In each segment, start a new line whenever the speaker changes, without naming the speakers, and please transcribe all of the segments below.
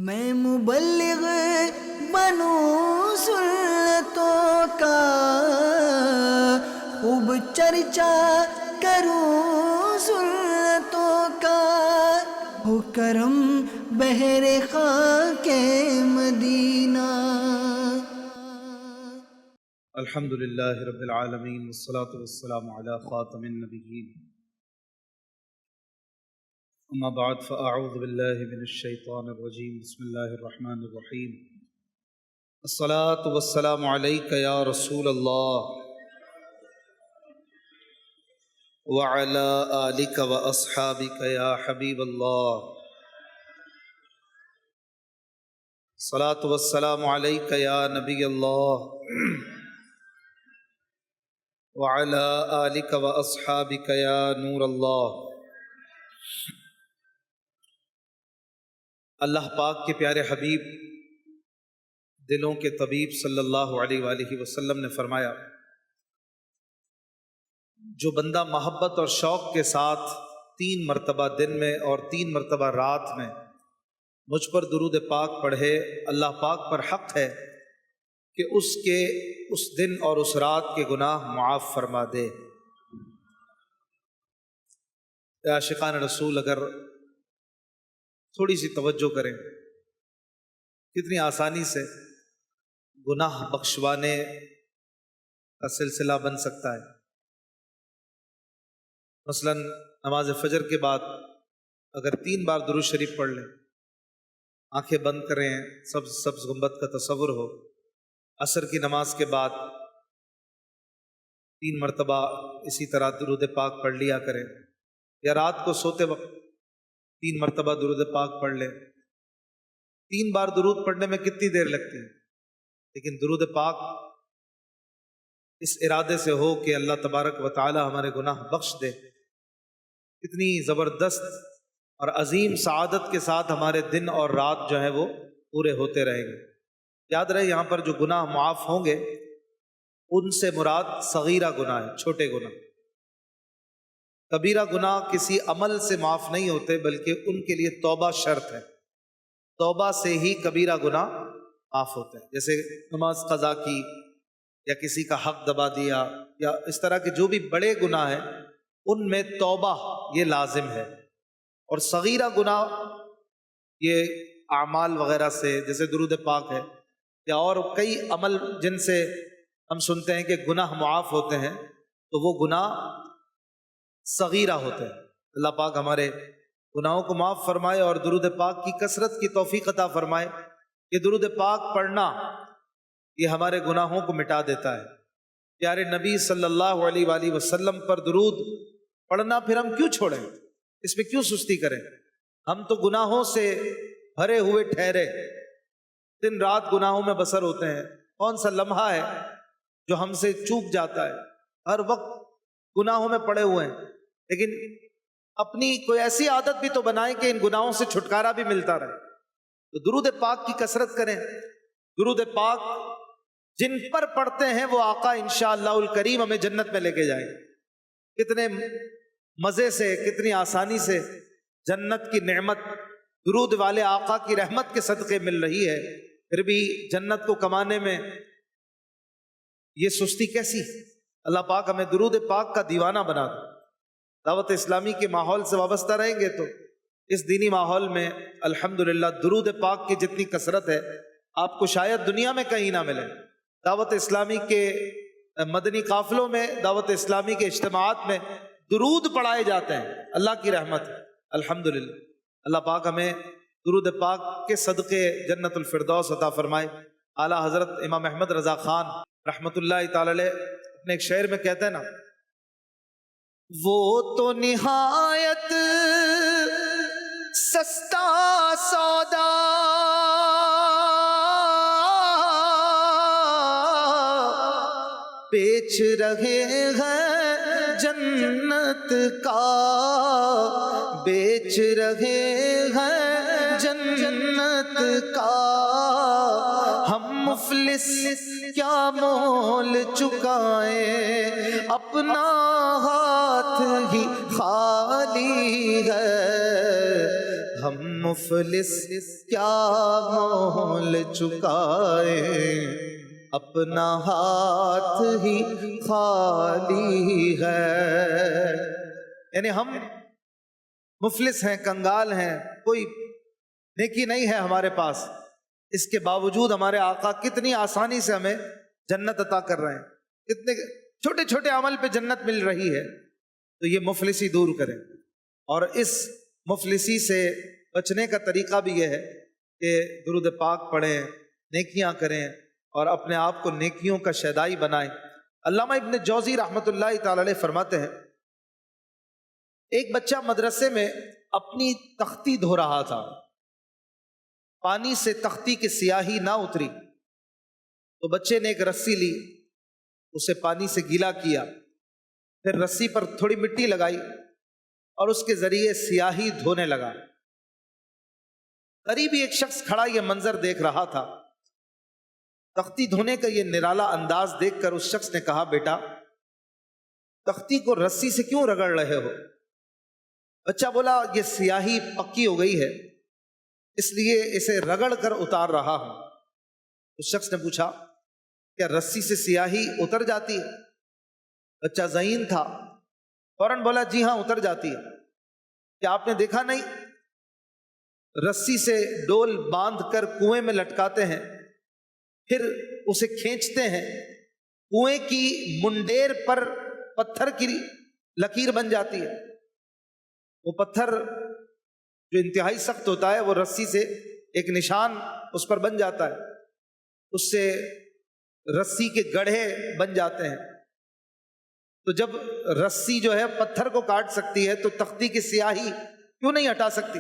میں مبلغ بنوں سنتوں کا، خوب چرچا کروں سنتوں کا، ہو کرم بہر خاک مدینہ۔
الحمد للہ رب العالمین والصلاة والسلام علی خاتم النبیین، اما بعد فاعوذ باللہ من الشیطان الرجیم، بسم اللہ الرحمن الرحیم۔ الصلاة والسلام علیک یا رسول اللہ وعلی آلک واصحابک یا حبیب اللہ۔ الصلاة والسلام علیک یا نبی اللہ وعلی آلک واصحابک یا نور اللہ۔ اللہ پاک کے پیارے حبیب، دلوں کے طبیب صلی اللہ علیہ وآلہ وسلم نے فرمایا، جو بندہ محبت اور شوق کے ساتھ 3 مرتبہ دن میں اور 3 مرتبہ رات میں مجھ پر درود پاک پڑھے، اللہ پاک پر حق ہے کہ اس کے اس دن اور اس رات کے گناہ معاف فرما دے۔ عاشقان رسول اگر تھوڑی سی توجہ کریں، کتنی آسانی سے گناہ بخشوانے کا سلسلہ بن سکتا ہے۔ مثلا نماز فجر کے بعد اگر 3 بار درود شریف پڑھ لیں، آنکھیں بند کریں، سبز سبز گنبد کا تصور ہو، عصر کی نماز کے بعد 3 مرتبہ اسی طرح درود پاک پڑھ لیا کریں، یا رات کو سوتے وقت 3 مرتبہ درود پاک پڑھ لیں۔ 3 بار درود پڑھنے میں کتنی دیر لگتی ہے، لیکن درود پاک اس ارادے سے ہو کہ اللہ تبارک و تعالی ہمارے گناہ بخش دے، کتنی زبردست اور عظیم سعادت کے ساتھ ہمارے دن اور رات جو ہے وہ پورے ہوتے رہیں گے۔ یاد رہے، یہاں پر جو گناہ معاف ہوں گے ان سے مراد صغیرہ گناہ ہے، چھوٹے گناہ۔ کبیرہ گناہ کسی عمل سے معاف نہیں ہوتے، بلکہ ان کے لیے توبہ شرط ہے، توبہ سے ہی کبیرہ گناہ معاف ہوتے ہیں۔ جیسے نماز قضا کی، یا کسی کا حق دبا دیا، یا اس طرح کے جو بھی بڑے گناہ ہیں ان میں توبہ یہ لازم ہے۔ اور صغیرہ گناہ یہ اعمال وغیرہ سے، جیسے درود پاک ہے یا اور کئی عمل جن سے ہم سنتے ہیں کہ گناہ معاف ہوتے ہیں، تو وہ گناہ صغیرہ ہوتے ہیں۔ اللہ پاک ہمارے گناہوں کو معاف فرمائے اور درود پاک کی کثرت کی توفیق عطا فرمائے۔ یہ درود پاک پڑھنا یہ ہمارے گناہوں کو مٹا دیتا ہے۔ پیارے نبی صلی اللہ علیہ وآلہ وسلم پر درود پڑھنا پھر ہم کیوں چھوڑیں، اس میں کیوں سستی کریں؟ ہم تو گناہوں سے بھرے ہوئے ٹھہرے، دن رات گناہوں میں بسر ہوتے ہیں۔ کون سا لمحہ ہے جو ہم سے چوک جاتا ہے؟ ہر وقت گناہوں میں پڑے ہوئے ہیں، لیکن اپنی کوئی ایسی عادت بھی تو بنائیں کہ ان گناہوں سے چھٹکارا بھی ملتا رہے۔ تو درود پاک کی کثرت کریں۔ درود پاک جن پر پڑھتے ہیں وہ آقا انشاءاللہ الکریم ہمیں جنت میں لے کے جائیں۔ کتنے مزے سے، کتنی آسانی سے جنت کی نعمت درود والے آقا کی رحمت کے صدقے مل رہی ہے، پھر بھی جنت کو کمانے میں یہ سستی کیسی؟ اللہ پاک ہمیں درود پاک کا دیوانہ بنا دے۔ دعوت اسلامی کے ماحول سے وابستہ رہیں گے تو اس دینی ماحول میں الحمدللہ درود پاک کی جتنی کثرت ہے آپ کو شاید دنیا میں کہیں نہ ملے۔ دعوت اسلامی کے مدنی قافلوں میں، دعوت اسلامی کے اجتماعات میں درود پڑھائے جاتے ہیں، اللہ کی رحمت ہے الحمدللہ۔ اللہ پاک ہمیں درود پاک کے صدقے جنت الفردوس عطا فرمائے۔ اعلیٰ حضرت امام احمد رضا خان رحمۃ اللہ تعالی علیہ اپنے ایک شعر میں کہتے ہیں نا، وہ تو نہایت سستا سودا بیچ رہے ہیں جنت کا، بیچ رہے ہیں جنت کا، ہم مفلس کیا مول چکائیں، اپنا ہاتھ ہی خالی ہے، ہم مفلس کیا مول چکائے، اپنا ہاتھ ہی خالی ہے۔ یعنی ہم مفلس ہیں، کنگال ہیں، کوئی نیکی نہیں ہے ہمارے پاس، اس کے باوجود ہمارے آقا کتنی آسانی سے ہمیں جنت عطا کر رہے ہیں، کتنے چھوٹے چھوٹے عمل پہ جنت مل رہی ہے۔ تو یہ مفلسی دور کریں، اور اس مفلسی سے بچنے کا طریقہ بھی یہ ہے کہ درود پاک پڑھیں، نیکیاں کریں، اور اپنے آپ کو نیکیوں کا شیدائی بنائیں۔ علامہ ابن جوزی رحمۃ اللہ تعالی علیہ فرماتے ہیں، ایک بچہ مدرسے میں اپنی تختی دھو رہا تھا، پانی سے تختی کی سیاہی نہ اتری، تو بچے نے ایک رسی لی، اسے پانی سے گیلا کیا، پھر رسی پر تھوڑی مٹی لگائی اور اس کے ذریعے سیاہی دھونے لگا۔ قریبی ایک شخص کھڑا یہ منظر دیکھ رہا تھا۔ تختی دھونے کا یہ نرالا انداز دیکھ کر اس شخص نے کہا، بیٹا تختی کو رسی سے کیوں رگڑ رہے ہو؟ بچہ بولا، یہ سیاہی پکی ہو گئی ہے، اس لیے اسے رگڑ کر اتار رہا ہوں۔ اس شخص نے پوچھا، کیا رسی سے سیاہی اتر جاتی ہے؟ بچہ ذہین تھا، فوراً بولا، جی ہاں اتر جاتی ہے۔ کیا آپ نے دیکھا نہیں، رسی سے ڈول باندھ کر کنویں میں لٹکاتے ہیں، پھر اسے کھینچتے ہیں، کنویں کی منڈیر پر پتھر کی لکیر بن جاتی ہے۔ وہ پتھر جو انتہائی سخت ہوتا ہے، وہ رسی سے ایک نشان اس پر بن جاتا ہے، اس سے رسی کے گڑھے بن جاتے ہیں۔ تو جب رسی جو ہے پتھر کو کاٹ سکتی ہے تو تختی کی سیاہی کیوں نہیں ہٹا سکتی؟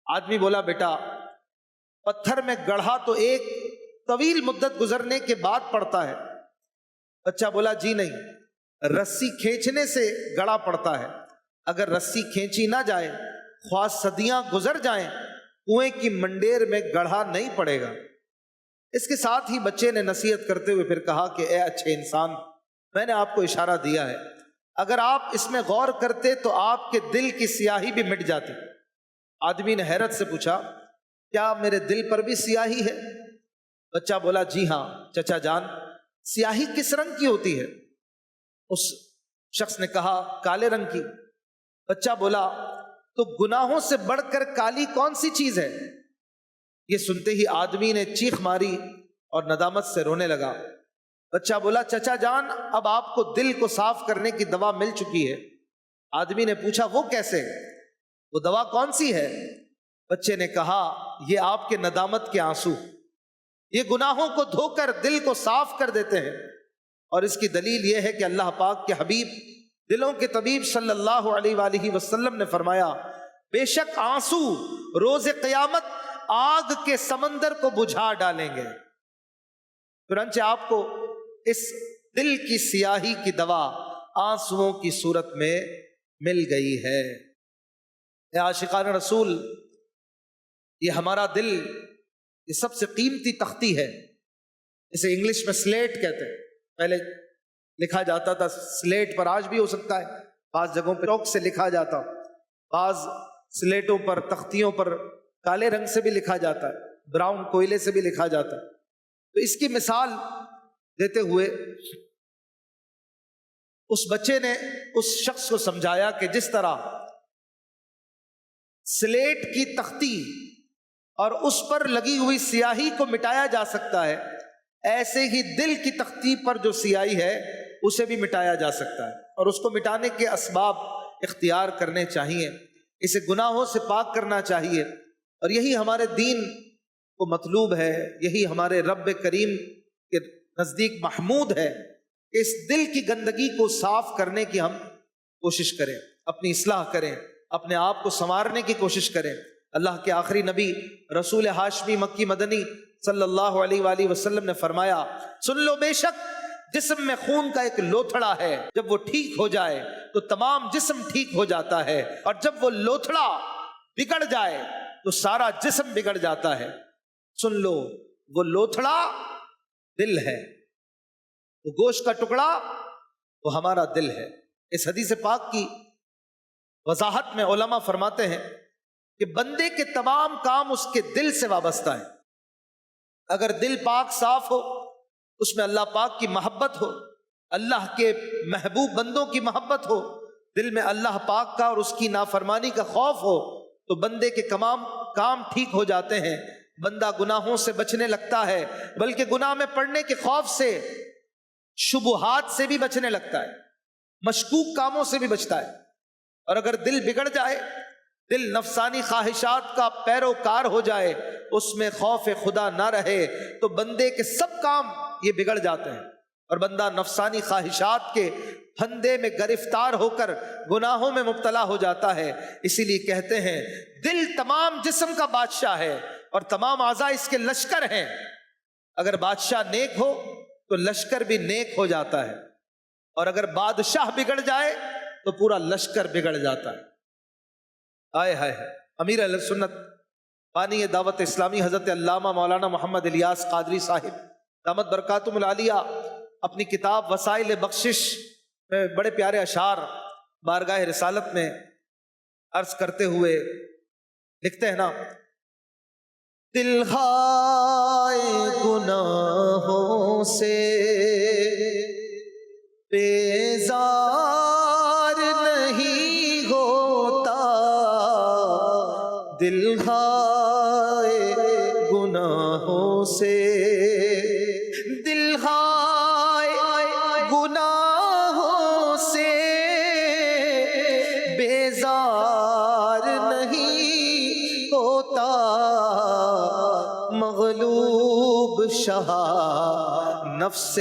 آدمی بولا، بیٹا پتھر میں گڑھا تو ایک طویل مدت گزرنے کے بعد پڑتا ہے۔ بچہ بولا، جی نہیں، رسی کھینچنے سے گڑھا پڑتا ہے، اگر رسی کھینچی نہ جائے، خواہ صدیاں گزر جائیں، کنویں کی منڈیر میں گڑھا نہیں پڑے گا۔ اس کے ساتھ ہی بچے نے نصیحت کرتے ہوئے پھر کہا کہ اے اچھے انسان، میں نے آپ کو اشارہ دیا ہے، اگر آپ اس میں غور کرتے تو آپ کے دل کی سیاہی بھی مٹ جاتی۔ آدمی نے حیرت سے پوچھا، کیا میرے دل پر بھی سیاہی ہے؟ بچہ بولا، جی ہاں چچا جان، سیاہی کس رنگ کی ہوتی ہے؟ اس شخص نے کہا، کالے رنگ کی۔ بچہ بولا، تو گناہوں سے بڑھ کر کالی کون سی چیز ہے؟ یہ سنتے ہی آدمی نے چیخ ماری اور ندامت سے رونے لگا۔ بچہ بولا، چچا جان، اب آپ کو دل کو صاف کرنے کی دوا مل چکی ہے۔ آدمی نے پوچھا، وہ کیسے؟ وہ دوا کون سی ہے؟ بچے نے کہا، یہ آپ کے ندامت کے آنسو، یہ گناہوں کو دھو کر دل کو صاف کر دیتے ہیں، اور اس کی دلیل یہ ہے کہ اللہ پاک کے حبیب دلوں کے طبیب صلی اللہ علیہ وآلہ وسلم نے فرمایا، بے شک آنسو روز قیامت آگ کے سمندر کو بجھا ڈالیں گے۔ چنانچہ آپ کو اس دل کی سیاہی کی دوا آنسوؤں کی صورت میں مل گئی ہے۔ اے عاشقان رسول، یہ ہمارا دل یہ سب سے قیمتی تختی ہے، اسے انگلش میں سلیٹ کہتے ہیں۔ پہلے لکھا جاتا تھا سلیٹ پر، آج بھی ہو سکتا ہے، بعض جگہوں پہ چوک سے لکھا جاتا، بعض سلیٹوں پر تختیوں پر کالے رنگ سے بھی لکھا جاتا ہے، براؤن کوئلے سے بھی لکھا جاتا ہے۔ تو اس کی مثال دیتے ہوئے اس بچے نے اس شخص کو سمجھایا کہ جس طرح سلیٹ کی تختی اور اس پر لگی ہوئی سیاہی کو مٹایا جا سکتا ہے، ایسے ہی دل کی تختی پر جو سیاہی ہے اسے بھی مٹایا جا سکتا ہے، اور اس کو مٹانے کے اسباب اختیار کرنے چاہیے، اسے گناہوں سے پاک کرنا چاہیے، اور یہی ہمارے دین کو مطلوب ہے، یہی ہمارے رب کریم کے نزدیک محمود ہے کہ اس دل کی گندگی کو صاف کرنے کی ہم کوشش کریں، اپنی اصلاح کریں، اپنے آپ کو سنوارنے کی کوشش کریں۔ اللہ کے آخری نبی رسول ہاشمی مکی مدنی صلی اللہ علیہ وآلہ وسلم نے فرمایا، سن لو، بے شک جسم میں خون کا ایک لوتھڑا ہے، جب وہ ٹھیک ہو جائے تو تمام جسم ٹھیک ہو جاتا ہے، اور جب وہ لوتھڑا بگڑ جائے تو سارا جسم بگڑ جاتا ہے۔ سن لو، وہ لوتھڑا دل ہے، وہ گوشت کا ٹکڑا وہ ہمارا دل ہے۔ اس حدیث پاک کی وضاحت میں علماء فرماتے ہیں کہ بندے کے تمام کام اس کے دل سے وابستہ ہیں۔ اگر دل پاک صاف ہو، اس میں اللہ پاک کی محبت ہو، اللہ کے محبوب بندوں کی محبت ہو، دل میں اللہ پاک کا اور اس کی نافرمانی کا خوف ہو، تو بندے کے تمام کام ٹھیک ہو جاتے ہیں۔ بندہ گناہوں سے بچنے لگتا ہے، بلکہ گناہ میں پڑنے کے خوف سے، شبہات سے بھی بچنے لگتا ہے، مشکوک کاموں سے بھی بچتا ہے۔ اور اگر دل بگڑ جائے، دل نفسانی خواہشات کا پیروکار ہو جائے، اس میں خوف خدا نہ رہے، تو بندے کے سب کام یہ بگڑ جاتے ہیں، اور بندہ نفسانی خواہشات کے پھندے میں گرفتار ہو کر گناہوں میں مبتلا ہو جاتا ہے۔ اسی لیے کہتے ہیں دل تمام جسم کا بادشاہ ہے اور تمام اعضاء اس کے لشکر ہیں۔ اگر بادشاہ نیک ہو تو لشکر بھی نیک ہو جاتا ہے، اور اگر بادشاہ بگڑ جائے تو پورا لشکر بگڑ جاتا ہے۔ آئے ہائے، امیر اہل سنت بانی دعوت اسلامی حضرت علامہ مولانا محمد الیاس قادری صاحب دامت برکاتہم العالیہ اپنی کتاب وسائل بخشش میں بڑے پیارے اشعار بارگاہ رسالت میں عرض کرتے ہوئے لکھتے ہیں نا، دل ہائے گناہوں سے بیزار نہیں ہوتا، دل ہائے گناہوں سے، دل ہائے گناہوں سے بیزار نہیں ہوتا، مغلوب شاہ نفس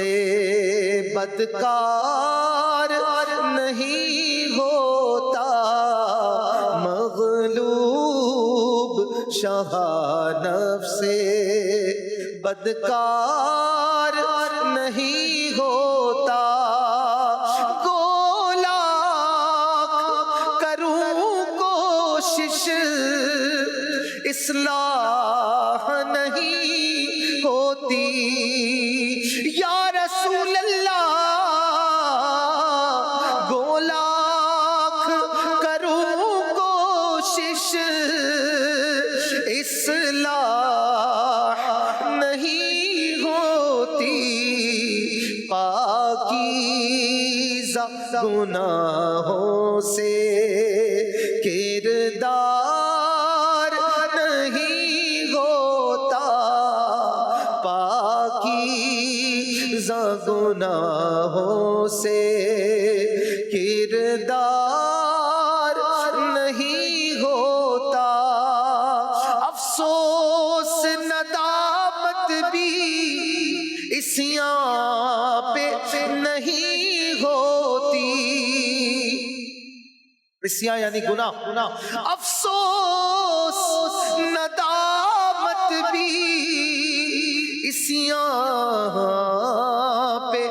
بدکار نہیں ہوتا، مغلوب شاہ نفس بدکار نہیں ہوتا، گولاک کروں کوشش اصلاح نہیں ہوتی، یا رسول اللہ گولاک کروں کوشش اصلاح نہیں ہوتی، پاکیزہ گناہوں سے کردار نہیں ہوتا، پاکیزہ گناہوں سے کردار نہیں ہوتا، افسوس ندامت بھی عصیاں پہ نہیں ہوتی، عصیاں یعنی گناہ، افسوس ندامت بھی عصیاں پہ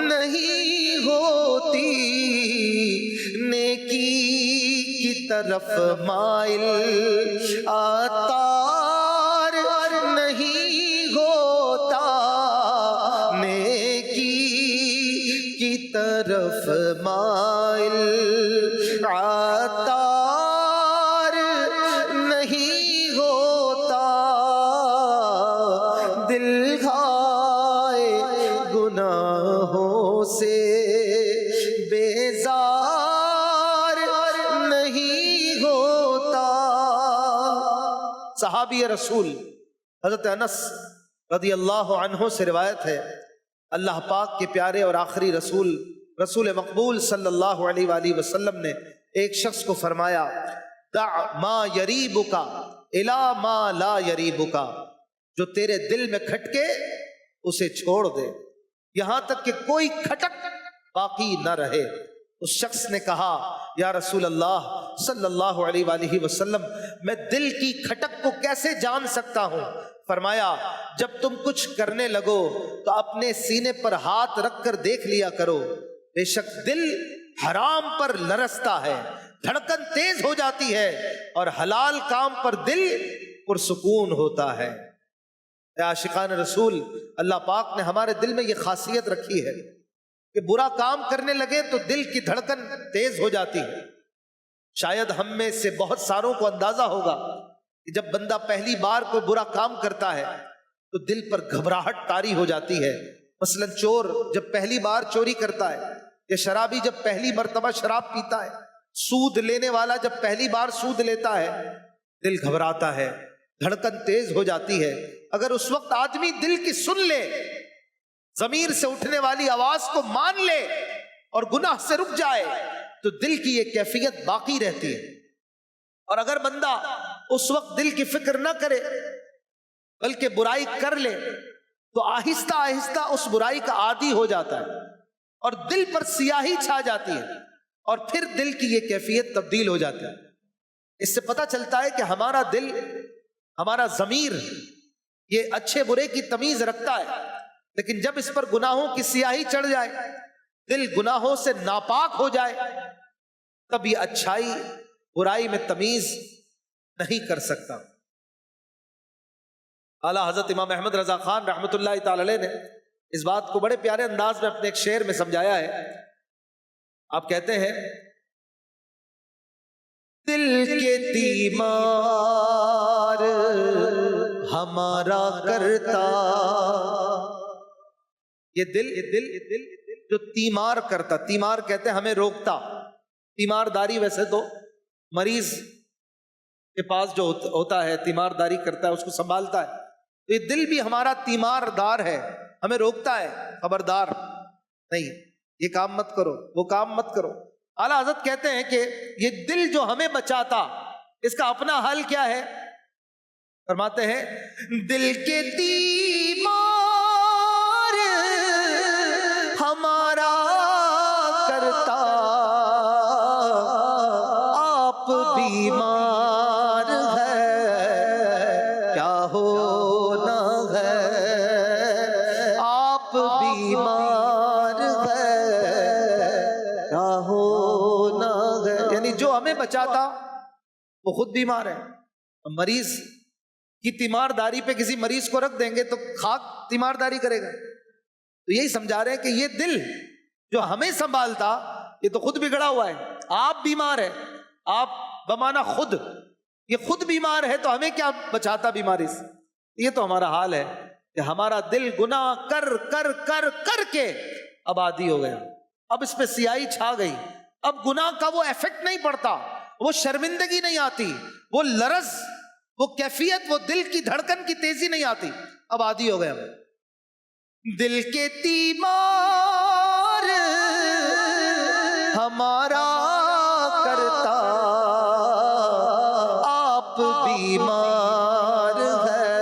نہیں ہوتی، نیکی کی طرف مائل آتار نہیں ہوتا، نیکی کی طرف مائل آتار نہیں ہوتا، دل ہائے گناہوں سے بیزار نہیں ہوتا۔ صحابی رسول حضرت انس رضی اللہ عنہ سے روایت ہے، اللہ پاک کے پیارے اور آخری رسول رسول مقبول صلی اللہ علیہ وآلہ وسلم نے ایک شخص کو فرمایا، دع ما یریبک الی ما لا یریبک، جو تیرے دل میں کھٹکے اسے چھوڑ دے، یہاں تک کہ کوئی کھٹک باقی نہ رہے۔ اس شخص نے کہا، یا رسول اللہ صلی اللہ علیہ وآلہ وسلم، میں دل کی کھٹک کو کیسے جان سکتا ہوں؟ فرمایا، جب تم کچھ کرنے لگو تو اپنے سینے پر ہاتھ رکھ کر دیکھ لیا کرو، بے شک دل حرام پر لرزتا ہے، دھڑکن تیز ہو جاتی ہے، اور حلال کام پر دل پرسکون ہوتا ہے۔ اے عاشقان رسول، اللہ پاک نے ہمارے دل میں یہ خاصیت رکھی ہے کہ برا کام کرنے لگے تو دل کی دھڑکن تیز ہو جاتی ہے، شاید ہم میں سے بہت ساروں کو اندازہ ہوگا کہ جب بندہ پہلی بار کوئی برا کام کرتا ہے تو دل پر گھبراہٹ طاری ہو جاتی ہے. مثلا چور جب پہلی بار چوری کرتا ہے، یا شرابی جب پہلی مرتبہ شراب پیتا ہے، سود لینے والا جب پہلی بار سود لیتا ہے، دل گھبراتا ہے، دھڑکن تیز ہو جاتی ہے. اگر اس وقت آدمی دل کی سن لے، ضمیر سے اٹھنے والی آواز کو مان لے اور گناہ سے رک جائے تو دل کی یہ کیفیت باقی رہتی ہے. اور اگر بندہ اس وقت دل کی فکر نہ کرے بلکہ برائی کر لے تو آہستہ آہستہ اس برائی کا عادی ہو جاتا ہے اور دل پر سیاہی چھا جاتی ہے اور پھر دل کی یہ کیفیت تبدیل ہو جاتی ہے. اس سے پتہ چلتا ہے کہ ہمارا دل، ہمارا ضمیر یہ اچھے برے کی تمیز رکھتا ہے، لیکن جب اس پر گناہوں کی سیاہی چڑھ جائے، دل گناہوں سے ناپاک ہو جائے، تب یہ اچھائی برائی میں تمیز نہیں کر سکتا. اعلیٰ حضرت امام احمد رضا خان رحمۃ اللہ تعالی علیہ نے اس بات کو بڑے پیارے انداز میں اپنے ایک شعر میں سمجھایا ہے. آپ کہتے ہیں، دل کے تیمار ہمارا کرتا، یہ دل جو تیمار کرتا، تیمار کہتے ہیں ہمیں روکتا. تیمارداری ویسے تو مریض کے پاس جو ہوتا ہے تیمارداری کرتا ہے، اس کو سنبھالتا ہے، تو یہ دل بھی ہمارا تیماردار ہے، ہمیں روکتا ہے، خبردار نہیں، یہ کام مت کرو، وہ کام مت کرو. اعلیٰ حضرت کہتے ہیں کہ یہ دل جو ہمیں بچاتا، اس کا اپنا حل کیا ہے؟ فرماتے ہیں، دل کے تیمار ہمارا کرتا، آپ بیمار ہے کیا ہونا ہے، آپ بیمار ہے کیا ہونا ہے. یعنی جو ہمیں بچاتا وہ خود بیمار ہے. مریض کی تیمارداری پہ کسی مریض کو رکھ دیں گے تو خاک تیمارداری کرے گا. تو یہی سمجھا رہے ہیں کہ یہ دل جو ہمیں سنبھالتا یہ تو خود بگڑا ہوا ہے. آپ بیمار ہے، آپ بمانا خود، یہ خود بیمار ہے تو ہمیں کیا بچاتا بیماری سے. یہ تو ہمارا حال ہے کہ ہمارا دل گناہ کر کر کر کر کے اب عادی ہو گیا، اب اس پہ سیاہی چھا گئی، اب گناہ کا وہ ایفیکٹ نہیں پڑتا، وہ شرمندگی نہیں آتی، وہ لرز، وہ کیفیت، وہ دل کی دھڑکن کی تیزی نہیں آتی، اب عادی ہو گئے ہم. دل کے تیمار ہمارا کرتا، آپ بیمار ہے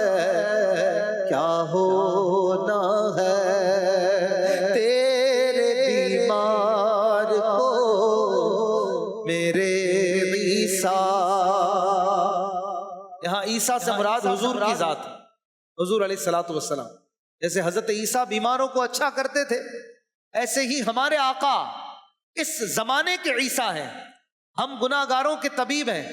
کیا ہونا ہے، تیرے بیمار کو میرے عیسیٰ. یہاں عیسیٰ سے مراد حضور کی ذات، حضور علیہ الصلوۃ والسلام. جیسے حضرت عیسیٰ بیماروں کو اچھا کرتے تھے، ایسے ہی ہمارے آقا اس زمانے کے عیسیٰ ہیں، ہم گناہ گاروں کے طبیب ہیں.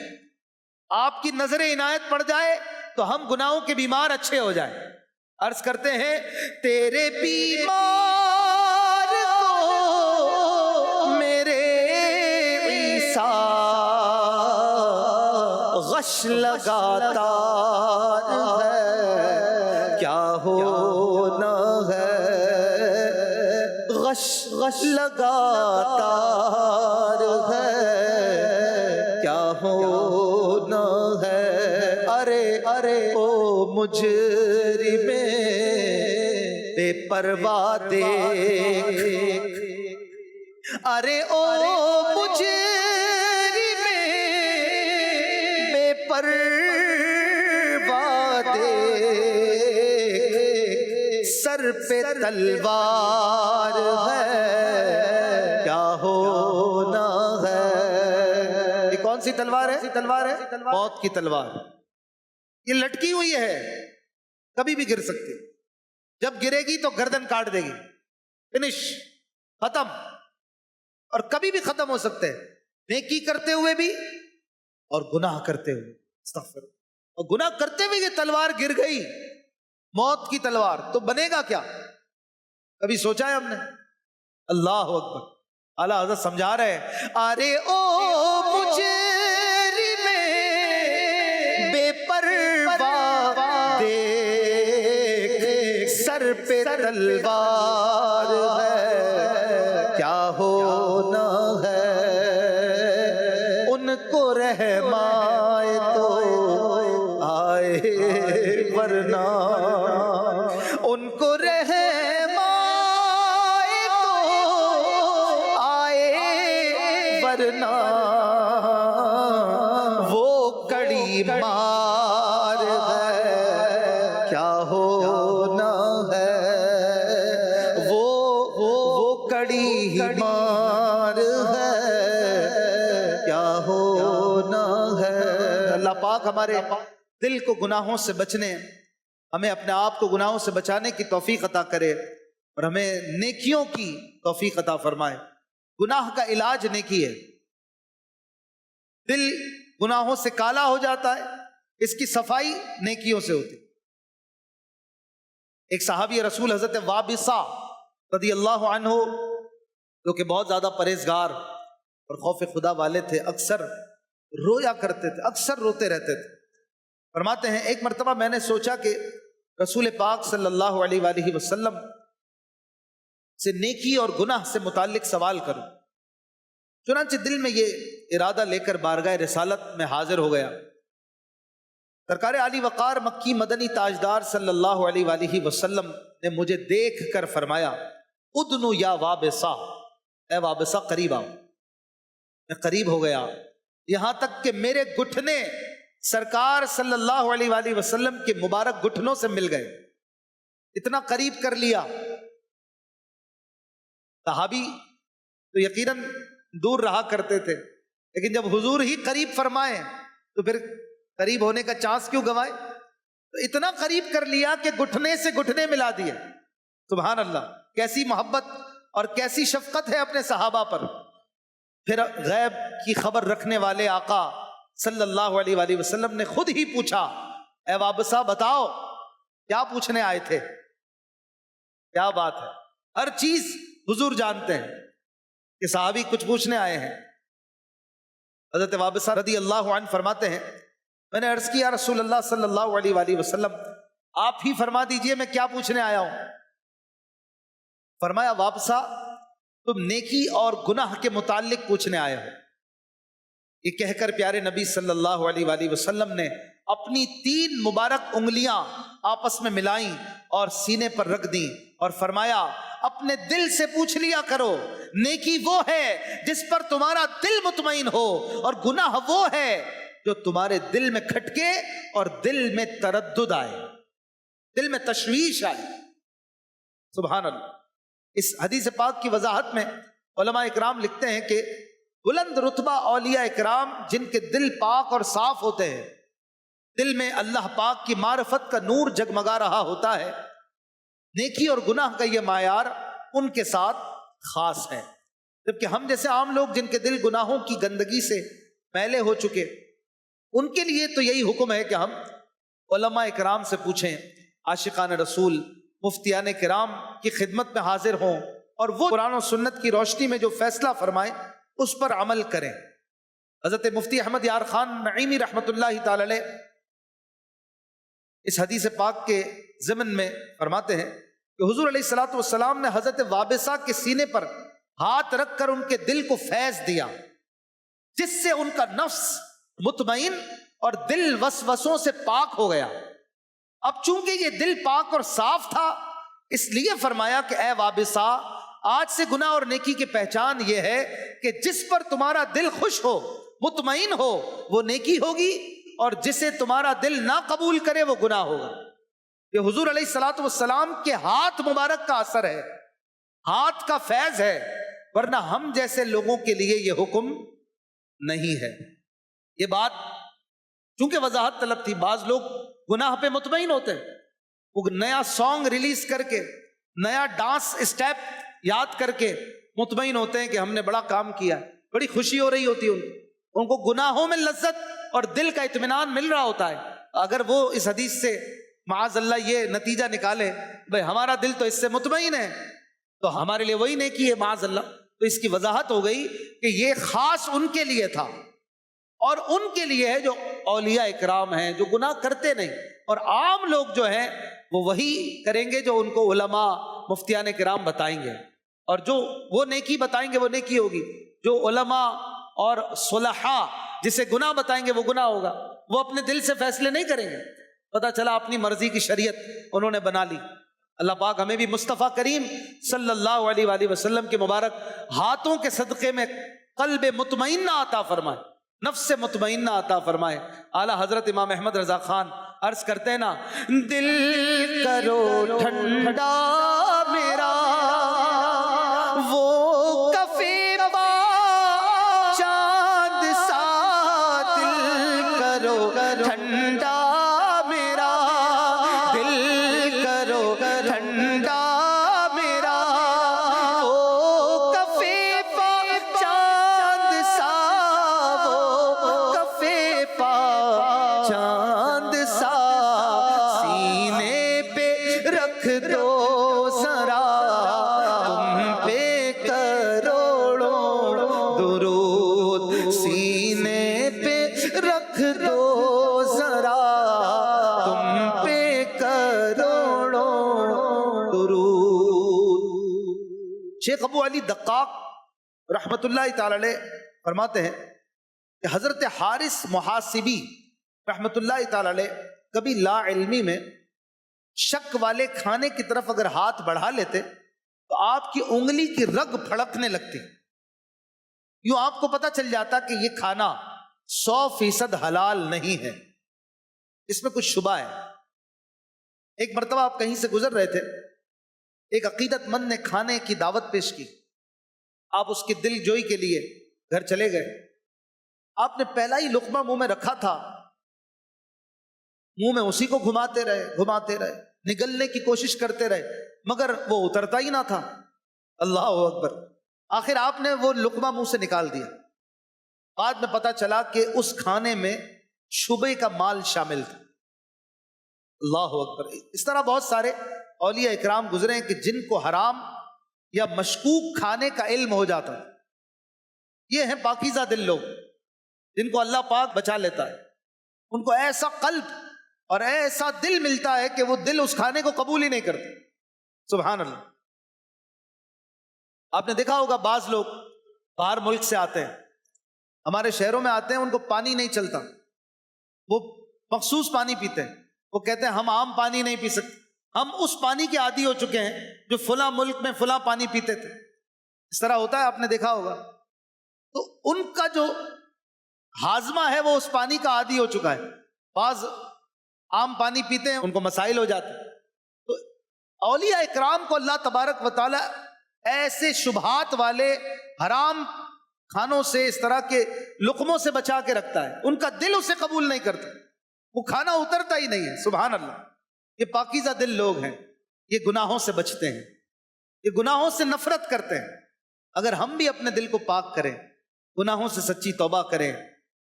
آپ کی نظر عنایت پڑ جائے تو ہم گناہوں کے بیمار اچھے ہو جائیں. عرض کرتے ہیں، تیرے بیمار کو میرے عیسیٰ غش لگاتا ہے کیا ہونا ہے، غش غش لگاتا ہے کیا ہونا ہے. ارے ارے او مجرم بے پرواہ دیکھ، ارے او مجرم بے پرواہ دیکھ، سر پہ تلوار ہے کیا ہونا ہے. یہ کون سی تلوار ہے؟ موت کی تلوار. یہ لٹکی ہوئی ہے، کبھی بھی گر سکتی، جب گرے گی تو گردن کاٹ دے گی، فنش، ختم. اور کبھی بھی ختم ہو سکتے ہیں، نیکی کرتے ہوئے بھی اور گناہ کرتے ہوئے. استغفر. اور گناہ کرتے ہوئے یہ تلوار گر گئی، موت کی تلوار، تو بنے گا کیا؟ کبھی سوچا ہے ہم نے؟ اللہ اکبر. اعلیٰ حضرت سمجھا رہے ہیں، ارے او مجھے سر پہ تلوار ہے کیا ہونا ہے، ان کو رحمائے تو آئے ورنہ، ان کو رحمائے تو آئے ورنہ، وہ کڑی مار ہے کیا ہونا ہے، وہ کڑی مار ہے کیا ہونا ہے۔ اللہ پاک ہمارے دل کو گناہوں سے بچنے، ہمیں اپنے آپ کو گناہوں سے بچانے کی توفیق عطا کرے اور ہمیں نیکیوں کی توفیق عطا فرمائے۔ گناہ کا علاج نیکی ہے۔ دل گناہوں سے کالا ہو جاتا ہے، اس کی صفائی نیکیوں سے ہوتی۔ ایک صحابی رسول حضرت وابصہ رضی اللہ عنہ جو کہ بہت زیادہ پرہیزگار اور خوف خدا والے تھے، اکثر رویا کرتے تھے، اکثر روتے رہتے تھے۔ فرماتے ہیں ایک مرتبہ میں نے سوچا کہ رسول پاک صلی اللہ علیہ وآلہ وسلم سے نیکی اور گناہ سے متعلق سوال کروں۔ چنانچہ دل میں یہ ارادہ لے کر بارگاہ رسالت میں حاضر ہو گیا۔ سرکار علی وقار مکی مدنی تاجدار صلی اللہ علیہ وآلہ وسلم نے مجھے دیکھ کر فرمایا ادنو یا وابصہ، اے وابصہ قریب آؤ۔ میں قریب ہو گیا، یہاں تک کہ میرے گھٹنے سرکار صلی اللہ علیہ وآلہ وسلم کے مبارک گھٹنوں سے مل گئے، اتنا قریب کر لیا۔ صحابی تو یقیناً دور رہا کرتے تھے، لیکن جب حضور ہی قریب فرمائے تو پھر قریب ہونے کا چانس کیوں گوائے؟ تو اتنا قریب کر لیا کہ گھٹنے سے گھٹنے ملا دیے۔ سبحان اللہ، کیسی محبت اور کیسی شفقت ہے اپنے صحابہ پر۔ پھر غیب کی خبر رکھنے والے آقا صلی اللہ علیہ وآلہ وسلم نے خود ہی پوچھا، اے وابصہ بتاؤ کیا پوچھنے آئے تھے؟ کیا بات ہے، ہر چیز حضور جانتے ہیں کہ صحابی کچھ پوچھنے آئے ہیں۔ حضرت وابصہ رضی اللہ عنہ فرماتے ہیں میں نے عرض کیا رسول اللہ صلی اللہ علیہ وآلہ وسلم آپ ہی فرما دیجئے میں کیا پوچھنے آیا ہوں۔ فرمایا وابصہ تم نیکی اور گناہ کے متعلق پوچھنے آئے ہو۔ یہ کہہ کر پیارے نبی صلی اللہ علیہ وآلہ وسلم نے اپنی 3 مبارک انگلیاں آپس میں ملائیں اور سینے پر رکھ دیں اور فرمایا اپنے دل سے پوچھ لیا کرو، نیکی وہ ہے جس پر تمہارا دل مطمئن ہو، اور گناہ وہ ہے جو تمہارے دل میں کھٹکے اور دل میں تردد آئے، دل میں تشویش آئے۔ سبحان اللہ۔ اس حدیث پاک کی وضاحت میں علماء اکرام لکھتے ہیں کہ بلند رتبہ اولیاء اکرام جن کے دل پاک اور صاف ہوتے ہیں، دل میں اللہ پاک کی معرفت کا نور جگمگا رہا ہوتا ہے، نیکی اور گناہ کا یہ معیار ان کے ساتھ خاص ہے۔ جبکہ ہم جیسے عام لوگ جن کے دل گناہوں کی گندگی سے میلے ہو چکے، ان کے لیے تو یہی حکم ہے کہ ہم علماء کرام سے پوچھیں، عاشقان رسول مفتیان کرام کی خدمت میں حاضر ہوں اور وہ قرآن و سنت کی روشنی میں جو فیصلہ فرمائیں اس پر عمل کریں۔ حضرت مفتی احمد یار خان نعیمی رحمت اللہ تعالی علیہ اس حدیث پاک کے ضمن میں فرماتے ہیں کہ حضور علیہ الصلوۃ والسلام نے حضرت وابصہ کے سینے پر ہاتھ رکھ کر ان کے دل کو فیض دیا، جس سے ان کا نفس مطمئن اور دل وسوسوں سے پاک ہو گیا۔ اب چونکہ یہ دل پاک اور صاف تھا، اس لیے فرمایا کہ اے وابصہ آج سے گناہ اور نیکی کی پہچان یہ ہے کہ جس پر تمہارا دل خوش ہو، مطمئن ہو، وہ نیکی ہوگی، اور جسے تمہارا دل نہ قبول کرے وہ گناہ ہوگا۔ یہ حضور علیہ الصلوۃ والسلام کے ہاتھ مبارک کا اثر ہے، ہاتھ کا فیض ہے، ورنہ ہم جیسے لوگوں کے لیے یہ حکم نہیں ہے۔ یہ بات چونکہ وضاحت طلب تھی، بعض لوگ گناہ پہ مطمئن ہوتے ہیں، وہ نیا سانگ ریلیز کر کے، نیا ڈانس اسٹیپ یاد کر کے مطمئن ہوتے ہیں کہ ہم نے بڑا کام کیا، بڑی خوشی ہو رہی ہوتی ہے ان کو گناہوں میں لذت اور دل کا اطمینان مل رہا ہوتا ہے۔ اگر وہ اس حدیث سے معاذ اللہ یہ نتیجہ نکالے بھئی ہمارا دل تو اس سے مطمئن ہے تو ہمارے لیے وہی نیکی ہے معاذ اللہ، تو اس کی وضاحت ہو گئی کہ یہ خاص ان کے لیے تھا اور ان کے لیے ہے جو اولیاء اکرام ہیں، جو گناہ کرتے نہیں، اور عام لوگ جو ہیں وہ وہی کریں گے جو ان کو علماء مفتیان کرام بتائیں گے، اور جو وہ نیکی بتائیں گے وہ نیکی ہوگی، جو علماء اور صلحاء جسے گناہ بتائیں گے وہ گناہ ہوگا۔ وہ اپنے دل سے فیصلے نہیں کریں گے، پتہ چلا اپنی مرضی کی شریعت انہوں نے بنا لی۔ اللہ پاک ہمیں بھی مصطفیٰ کریم صلی اللہ علیہ وآلہ وسلم کے مبارک ہاتھوں کے صدقے میں قلب مطمئنہ عطا فرمائے، نفس مطمئنہ عطا فرمائے۔ اعلیٰ حضرت امام احمد رضا خان عرض کرتے ہیں نا، دل کرو ٹھنڈا میرا وہ کفے پا چاند سا، دل کرو ٹھنڈا میرا، دل کرو ٹھنڈا میرا وہ کفے پا چاند سا، وہ کفے پا چاند سا، سینے پہ رکھ دو ذرا تم پہ کروڑوں درود، سینے پہ رکھ دو ذرا تم پہ کروڑوں درود۔ شیخ ابو علی دقاق رحمت اللہ تعالی علیہ فرماتے ہیں کہ حضرت حارث محاسبی رحمت اللہ تعالی علیہ کبھی لا علمی میں شک والے کھانے کی طرف اگر ہاتھ بڑھا لیتے تو آپ کی انگلی کی رگ پھڑکنے لگتی، یوں آپ کو پتہ چل جاتا کہ یہ کھانا 100% حلال نہیں ہے، اس میں کچھ شبہ ہے۔ ایک مرتبہ آپ کہیں سے گزر رہے تھے، ایک عقیدت مند نے کھانے کی دعوت پیش کی، آپ اس کی دل جوئی کے لیے گھر چلے گئے، آپ نے پہلا ہی لقمہ منہ میں رکھا تھا، منہ میں اسی کو گھماتے رہے، نگلنے کی کوشش کرتے رہے، مگر وہ اترتا ہی نہ تھا۔ اللہ اکبر! آخر آپ نے وہ لقمہ منہ سے نکال دیا، بعد میں پتا چلا کہ اس کھانے میں شبے کا مال شامل تھا۔ اللہ اکبر! اس طرح بہت سارے اولیاء اکرام گزرے ہیں کہ جن کو حرام یا مشکوک کھانے کا علم ہو جاتا ہے۔ یہ ہیں پاکیزہ دل لوگ جن کو اللہ پاک بچا لیتا ہے، ان کو ایسا قلب اور ایسا دل ملتا ہے کہ وہ دل اس کھانے کو قبول ہی نہیں کرتے۔ سبحان اللہ! آپ نے دیکھا ہوگا بعض لوگ باہر ملک سے آتے ہیں، ہمارے شہروں میں آتے ہیں، ان کو پانی نہیں چلتا، وہ مخصوص پانی پیتے ہیں، وہ کہتے ہیں ہم عام پانی نہیں پی سکتے، ہم اس پانی کے عادی ہو چکے ہیں جو فلاں ملک میں فلاں پانی پیتے تھے۔ اس طرح ہوتا ہے، آپ نے دیکھا ہوگا۔ تو ان کا جو ہاضمہ ہے وہ اس پانی کا عادی ہو چکا ہے، بعض عام پانی پیتے ہیں ان کو مسائل ہو جاتے ہیں۔ تو اولیاء اکرام کو اللہ تبارک و تعالی ایسے شبہات والے حرام کھانوں سے، اس طرح کے لقموں سے بچا کے رکھتا ہے، ان کا دل اسے قبول نہیں کرتا، وہ کھانا اترتا ہی نہیں ہے۔ سبحان اللہ! یہ پاکیزہ دل لوگ ہیں، یہ گناہوں سے بچتے ہیں، یہ گناہوں سے نفرت کرتے ہیں۔ اگر ہم بھی اپنے دل کو پاک کریں، گناہوں سے سچی توبہ کریں،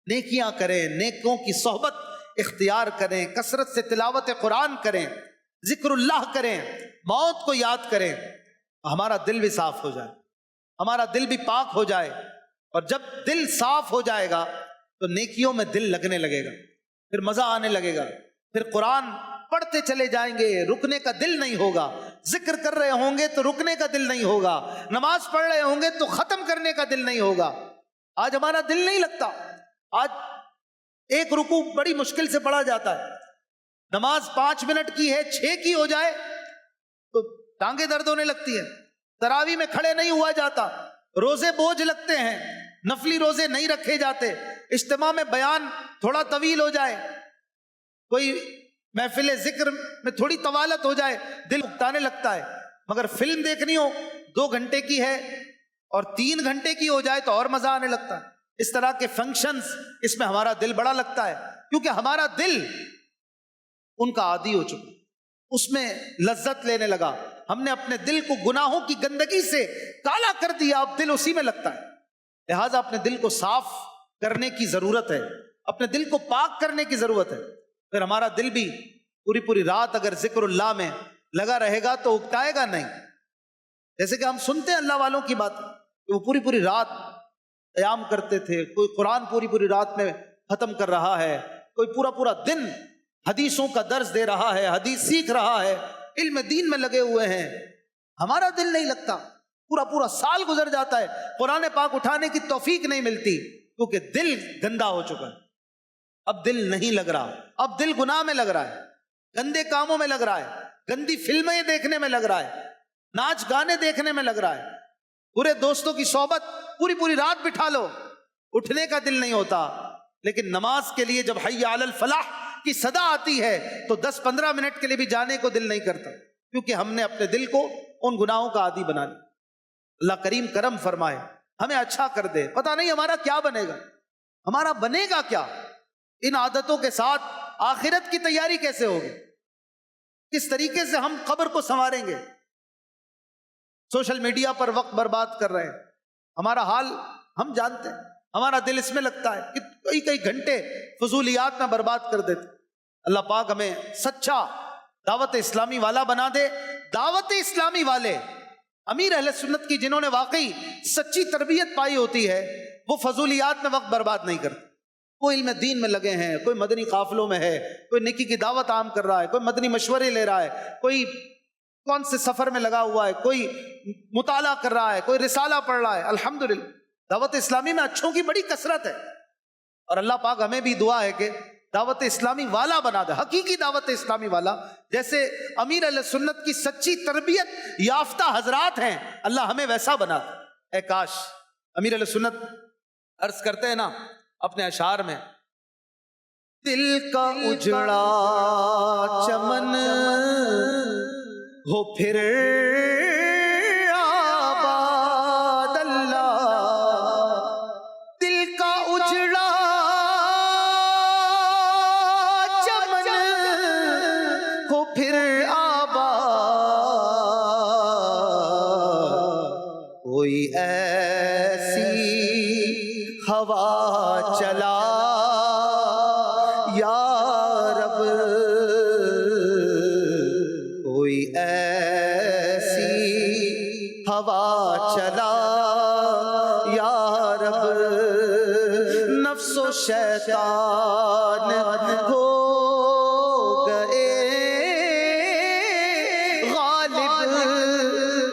نیکیاں کریں، نیکوں کی صحبت اختیار کریں، کثرت سے تلاوت قرآن کریں، ذکر اللہ کریں، موت کو یاد کریں، ہمارا دل بھی صاف ہو جائے، ہمارا دل بھی پاک ہو جائے۔ اور جب دل صاف ہو جائے گا تو نیکیوں میں دل لگنے لگے گا، پھر مزہ آنے لگے گا، پھر قرآن پڑھتے چلے جائیں گے، رکنے کا دل نہیں ہوگا، ذکر کر رہے ہوں گے تو رکنے کا دل نہیں ہوگا، نماز پڑھ رہے ہوں گے تو ختم کرنے کا دل نہیں ہوگا۔ آج ہمارا دل نہیں لگتا، آج ایک رکوع بڑی مشکل سے پڑھا جاتا ہے، نماز 5 منٹ کی ہے، 6 کی ہو جائے تو ٹانگیں درد ہونے لگتی ہے، تراویح میں کھڑے نہیں ہوا جاتا، روزے بوجھ لگتے ہیں، نفلی روزے نہیں رکھے جاتے، اجتماع میں بیان تھوڑا طویل ہو جائے، کوئی محفل ذکر میں تھوڑی طوالت ہو جائے، دل اکتانے لگتا ہے۔ مگر فلم دیکھنی ہو 2 گھنٹے کی ہے اور 3 گھنٹے کی ہو جائے تو اور مزہ آنے لگتا ہے۔ اس طرح کے فنکشنز، اس میں ہمارا دل بڑا لگتا ہے، کیونکہ ہمارا دل ان کا عادی ہو چکا، اس میں لذت لینے لگا، ہم نے اپنے دل کو گناہوں کی گندگی سے کالا کر دیا، اب دل اسی میں لگتا ہے۔ لہٰذا اپنے دل کو صاف کرنے کی ضرورت ہے، اپنے دل کو پاک کرنے کی ضرورت ہے، پھر ہمارا دل بھی پوری رات اگر ذکر اللہ میں لگا رہے گا تو اکتائے گا نہیں۔ جیسے کہ ہم سنتے ہیں اللہ والوں کی بات کہ وہ پوری رات قیام کرتے تھے، کوئی قرآن پوری رات میں ختم کر رہا ہے، کوئی پورا پورا دن حدیثوں کا درس دے رہا ہے، حدیث سیکھ رہا ہے، علم دین میں لگے ہوئے ہیں، ہمارا دل نہیں لگتا، پورا پورا سال گزر جاتا ہے، قرآن پاک اٹھانے کی توفیق نہیں ملتی، کیونکہ دل گندا ہو چکا ہے، اب دل نہیں لگ رہا، اب دل گناہ میں لگ رہا ہے، گندے کاموں میں لگ رہا ہے، گندی فلمیں دیکھنے میں لگ رہا ہے، ناچ گانے دیکھنے میں لگ رہا ہے، برے دوستوں کی صحبت پوری پوری رات بٹھا لو، اٹھنے کا دل نہیں ہوتا۔ لیکن نماز کے لیے جب حی علی الفلاح کی صدا آتی ہے تو 10-15 منٹ کے لیے بھی جانے کو دل نہیں کرتا، کیونکہ ہم نے اپنے دل کو ان گناہوں کا عادی بنا لیا۔ اللہ کریم کرم فرمائے، ہمیں اچھا کر دے، پتہ نہیں ہمارا کیا بنے گا، ہمارا بنے گا کیا، ان عادتوں کے ساتھ آخرت کی تیاری کیسے ہوگی، کس طریقے سے ہم قبر کو سنواریں گے۔ سوشل میڈیا پر وقت برباد کر رہے ہیں، ہمارا حال ہم جانتے ہیں، ہمارا دل اس میں لگتا ہے کہ کئی گھنٹے فضولیات میں برباد کر دیتے۔ اللہ پاک ہمیں سچا دعوت اسلامی والا بنا دے۔ دعوت اسلامی والے، امیر اہل سنت کی جنہوں نے واقعی سچی تربیت پائی ہوتی ہے، وہ فضولیات میں وقت برباد نہیں کرتے، وہ علم دین میں لگے ہیں، کوئی مدنی قافلوں میں ہے، کوئی نیکی کی دعوت عام کر رہا ہے، کوئی مدنی مشورے لے رہا ہے، کوئی کون سے سفر میں لگا ہوا ہے، کوئی مطالعہ کر رہا ہے، کوئی رسالہ پڑھ رہا ہے۔ الحمدللہ دعوت اسلامی میں اچھوں کی بڑی کثرت ہے، اور اللہ پاک ہمیں بھی دعا ہے کہ دعوت اسلامی والا بنا دے، حقیقی دعوت اسلامی والا، جیسے امیر علیہ سنت کی سچی تربیت یافتہ حضرات ہیں، اللہ ہمیں ویسا بنا دے۔ اے کاش امیر علیہ سنت عرض کرتے ہیں نا اپنے اشعار میں، دل کا اجڑا چمن ہو پھر آباد، اللہ دل کا اجڑا چمن ہو پھر آباد، کوئی ایسی ہوا چلا یا رب، کوئی ایسی ہوا چلا یا رب، نفس و شیطان ہو گئے غالب،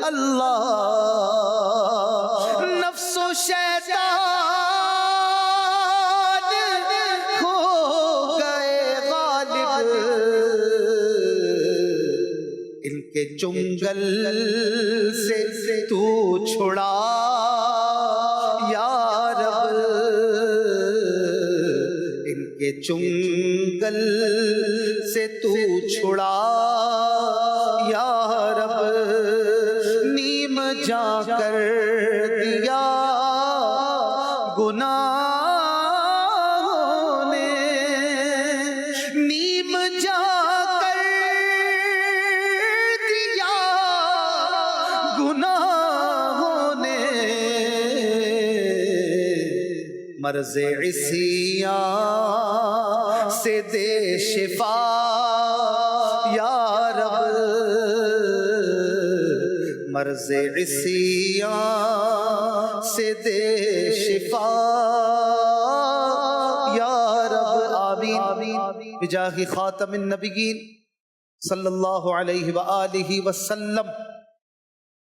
اللہ نفس و شیطان ہو گئے غالب، ان کے چنگل سے تو چھڑا یا رب، ان کے چنگل سے تو چھڑا یا رب، نیم جا کر دیا گناہوں نے، نیم جا کر دیا گناہوں نے، مرض عصیان سے دے شفا یا رب، مرض عصیان سے دے شفا یا رب، آمین بجاہ خاتم النبیین صلی اللہ علیہ وآلہ وسلم۔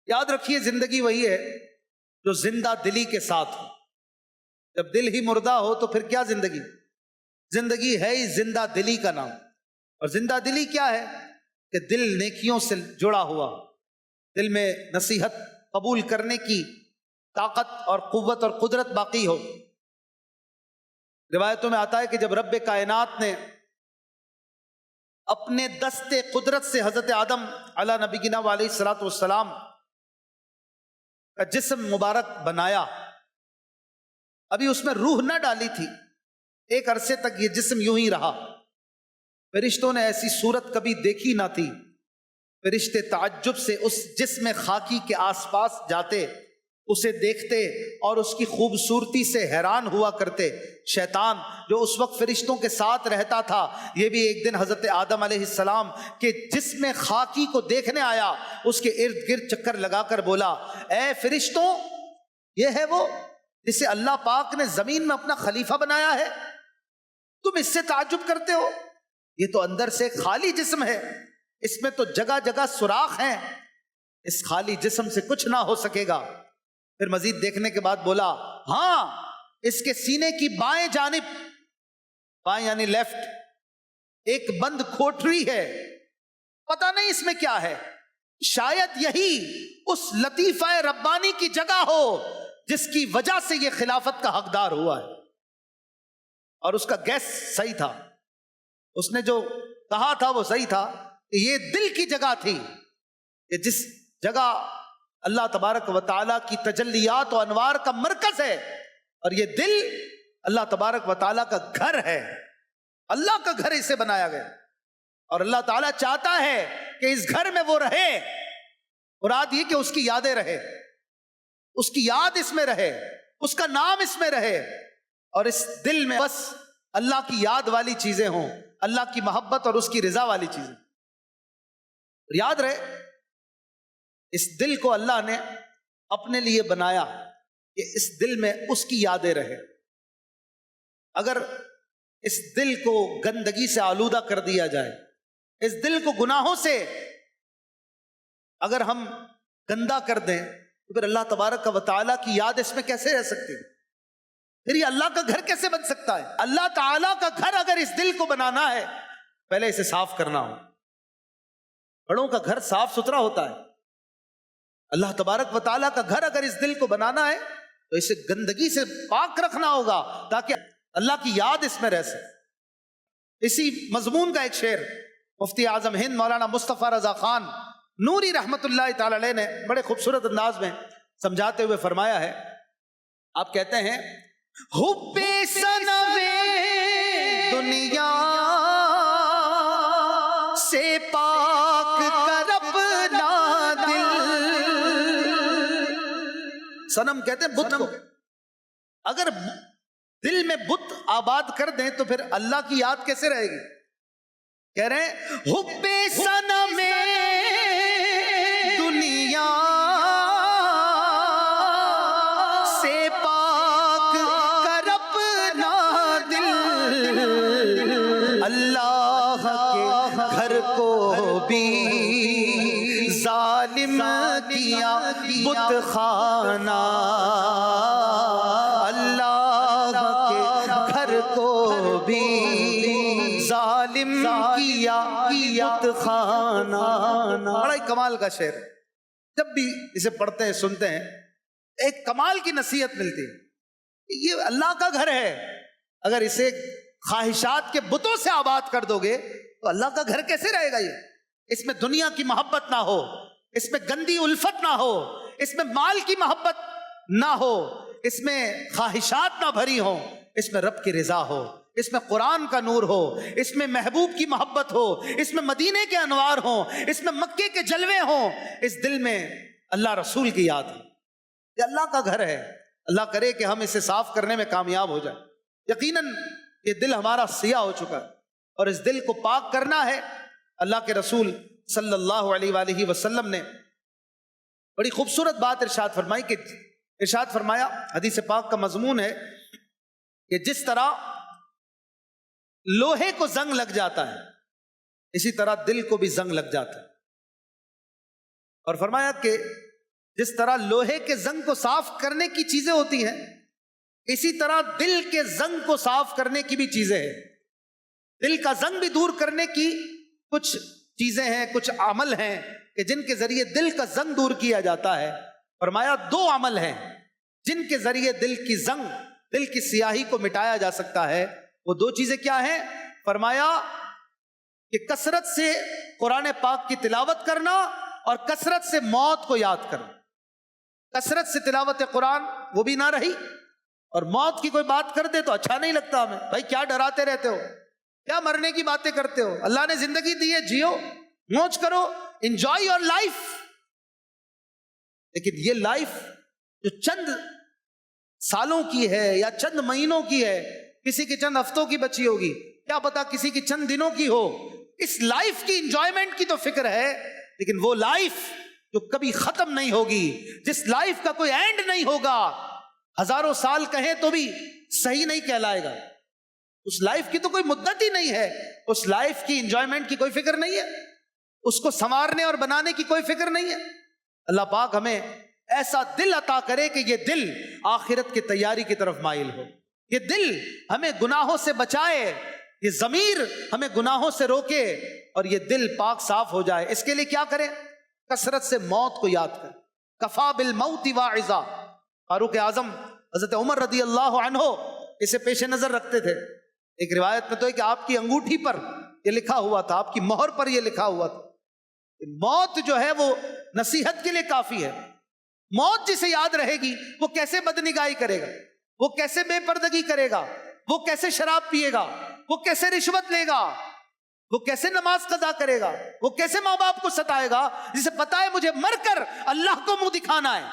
یاد رکھیے زندگی وہی ہے جو زندہ دلی کے ساتھ ہو، جب دل ہی مردہ ہو تو پھر کیا زندگی؟ زندگی ہے ہی زندہ دلی کا نام، اور زندہ دلی کیا ہے کہ دل نیکیوں سے جڑا ہوا، دل میں نصیحت قبول کرنے کی طاقت اور قوت اور قدرت باقی ہو۔ روایتوں میں آتا ہے کہ جب رب کائنات نے اپنے دست قدرت سے حضرت آدم علی نبینا علیہ الصلوۃ والسلام کا جسم مبارک بنایا، ابھی اس میں روح نہ ڈالی تھی، ایک عرصے تک یہ جسم یوں ہی رہا، فرشتوں نے ایسی صورت کبھی دیکھی نہ تھی، فرشتے تعجب سے اس جسم خاکی کے آس پاس جاتے، اسے دیکھتے اور اس کی خوبصورتی سے حیران ہوا کرتے۔ شیطان جو اس وقت فرشتوں کے ساتھ رہتا تھا، یہ بھی ایک دن حضرت آدم علیہ السلام کے جسم خاکی کو دیکھنے آیا، اس کے ارد گرد چکر لگا کر بولا، اے فرشتوں، یہ ہے وہ جسے اللہ پاک نے زمین میں اپنا خلیفہ بنایا ہے؟ تم اس سے تعجب کرتے ہو؟ یہ تو اندر سے خالی جسم ہے، اس میں تو جگہ جگہ سوراخ ہیں، اس خالی جسم سے کچھ نہ ہو سکے گا۔ پھر مزید دیکھنے کے بعد بولا ہاں، اس کے سینے کی بائیں جانب، بائیں یعنی لیفٹ، ایک بند کھوٹری ہے، پتہ نہیں اس میں کیا ہے، شاید یہی اس لطیفہ ربانی کی جگہ ہو جس کی وجہ سے یہ خلافت کا حقدار ہوا ہے۔ اور اس کا گیس صحیح تھا، اس نے جو کہا تھا وہ صحیح تھا کہ یہ دل کی جگہ تھی، کہ جس جگہ اللہ تبارک و تعالیٰ کی تجلیات و انوار کا مرکز ہے، اور یہ دل اللہ تبارک و تعالیٰ کا گھر ہے، اللہ کا گھر اسے بنایا گیا، اور اللہ تعالیٰ چاہتا ہے کہ اس گھر میں وہ رہے۔ مراد یہ کہ اس کی یادیں رہے، اس کی یاد اس میں رہے، اس کا نام اس میں رہے، اور اس دل میں بس اللہ کی یاد والی چیزیں ہوں، اللہ کی محبت اور اس کی رضا والی چیزیں۔ یاد رہے، اس دل کو اللہ نے اپنے لیے بنایا کہ اس دل میں اس کی یادیں رہے۔ اگر اس دل کو گندگی سے آلودہ کر دیا جائے، اس دل کو گناہوں سے اگر ہم گندا کر دیں، تو پھر اللہ تبارک و تعالیٰ کی یاد اس میں کیسے رہ سکتی ہے؟ پھر یہ اللہ کا گھر کیسے بن سکتا ہے؟ اللہ تعالیٰ کا گھر اگر اس دل کو بنانا ہے، پہلے اسے صاف کرنا ہو۔ بڑوں کا گھر صاف ستھرا ہوتا ہے، اللہ تبارک و تعالیٰ کا گھر اگر اس دل کو بنانا ہے تو اسے گندگی سے پاک رکھنا ہوگا تاکہ اللہ کی یاد اس میں رہ سکے۔ اسی مضمون کا ایک شعر مفتی اعظم ہند مولانا مصطفیٰ رضا خان نوری رحمت اللہ تعالی علیہ نے بڑے خوبصورت انداز میں سمجھاتے ہوئے فرمایا ہے۔ آپ کہتے ہیں حب صنم دنیا سے پاک کر اپنا دل، صنم کہتے ہیں بت کو، اگر دل میں بت آباد کر دیں تو پھر اللہ کی یاد کیسے رہے گی؟ کہہ رہے ہیں حب صنم دنیا سے پاک کر اپنا دل، اللہ کے گھر کو بھی ظالم کیا بت خانہ، اللہ کے گھر کو بھی ظالم کیا بت خانہ۔ بڑا ہی کمال کا شعر ہے، جب بھی اسے پڑھتے ہیں سنتے ہیں ایک کمال کی نصیحت ملتی ہے۔ یہ اللہ کا گھر ہے، اگر اسے خواہشات کے بتوں سے آباد کر دو گے تو اللہ کا گھر کیسے رہے گا؟ یہ اس میں دنیا کی محبت نہ ہو، اس میں گندی الفت نہ ہو، اس میں مال کی محبت نہ ہو، اس میں خواہشات نہ بھری ہوں، اس میں رب کی رضا ہو، اس میں قرآن کا نور ہو، اس میں محبوب کی محبت ہو، اس میں مدینے کے انوار ہوں، اس میں مکے کے جلوے ہوں، اس دل میں اللہ رسول کی یاد ہو۔ یہ اللہ کا گھر ہے، اللہ کرے کہ ہم اسے صاف کرنے میں کامیاب ہو جائیں۔ یقیناً یہ دل ہمارا سیاہ ہو چکا ہے، اور اس دل کو پاک کرنا ہے۔ اللہ کے رسول صلی اللہ علیہ وآلہ وسلم نے بڑی خوبصورت بات ارشاد فرمائی کہ ارشاد فرمایا، حدیث پاک کا مضمون ہے کہ جس طرح لوہے کو زنگ لگ جاتا ہے اسی طرح دل کو بھی زنگ لگ جاتا ہے، اور فرمایا کہ جس طرح لوہے کے زنگ کو صاف کرنے کی چیزیں ہوتی ہیں اسی طرح دل کے زنگ کو صاف کرنے کی بھی چیزیں ہیں۔ دل کا زنگ بھی دور کرنے کی کچھ چیزیں ہیں، کچھ عمل ہیں کہ جن کے ذریعے دل کا زنگ دور کیا جاتا ہے۔ فرمایا دو عمل ہیں جن کے ذریعے دل کی زنگ، دل کی سیاہی کو مٹایا جا سکتا ہے۔ وہ دو چیزیں کیا ہیں؟ فرمایا کہ کثرت سے قرآن پاک کی تلاوت کرنا اور کثرت سے موت کو یاد کرنا۔ کثرت سے تلاوت قرآن وہ بھی نہ رہی، اور موت کی کوئی بات کر دے تو اچھا نہیں لگتا ہمیں، بھائی کیا ڈراتے رہتے ہو، کیا مرنے کی باتیں کرتے ہو، اللہ نے زندگی دی ہے، جیو، موج کرو، انجوائے یور لائف۔ لیکن یہ لائف جو چند سالوں کی ہے یا چند مہینوں کی ہے، کسی کی چند ہفتوں کی بچی ہوگی، کیا پتا کسی کی چند دنوں کی ہو، اس لائف کی انجوائمنٹ کی تو فکر ہے، لیکن وہ لائف جو کبھی ختم نہیں ہوگی، جس لائف کا کوئی اینڈ نہیں ہوگا، ہزاروں سال کہیں تو بھی صحیح نہیں کہلائے گا۔ اس لائف کی تو کوئی مدت ہی نہیں ہے، اس لائف کی انجوائمنٹ کی کوئی فکر نہیں ہے، اس کو سنوارنے اور بنانے کی کوئی فکر نہیں ہے۔ اللہ پاک ہمیں ایسا دل عطا کرے کہ یہ دل آخرت کی تیاری کی طرف مائل ہو، یہ دل ہمیں گناہوں سے بچائے، یہ ضمیر ہمیں گناہوں سے روکے، اور یہ دل پاک صاف ہو جائے۔ اس کے لیے کیا کریں؟ کثرت سے موت کو یاد کریں۔ کفا بالموت واعظا، فاروق اعظم حضرت عمر رضی اللہ عنہ اسے پیش نظر رکھتے تھے۔ ایک روایت میں تو ہے کہ آپ کی انگوٹھی پر یہ لکھا ہوا تھا، آپ کی مہر پر یہ لکھا ہوا تھا، موت جو ہے وہ نصیحت کے لیے کافی ہے۔ موت جسے یاد رہے گی وہ کیسے بدنگاہی کرے گا، وہ کیسے بے پردگی کرے گا، وہ کیسے شراب پیے گا، وہ کیسے رشوت لے گا، وہ کیسے نماز قضا کرے گا، وہ کیسے ماں باپ کو ستائے گا، جسے پتا ہے مجھے مر کر اللہ کو منہ دکھانا ہے۔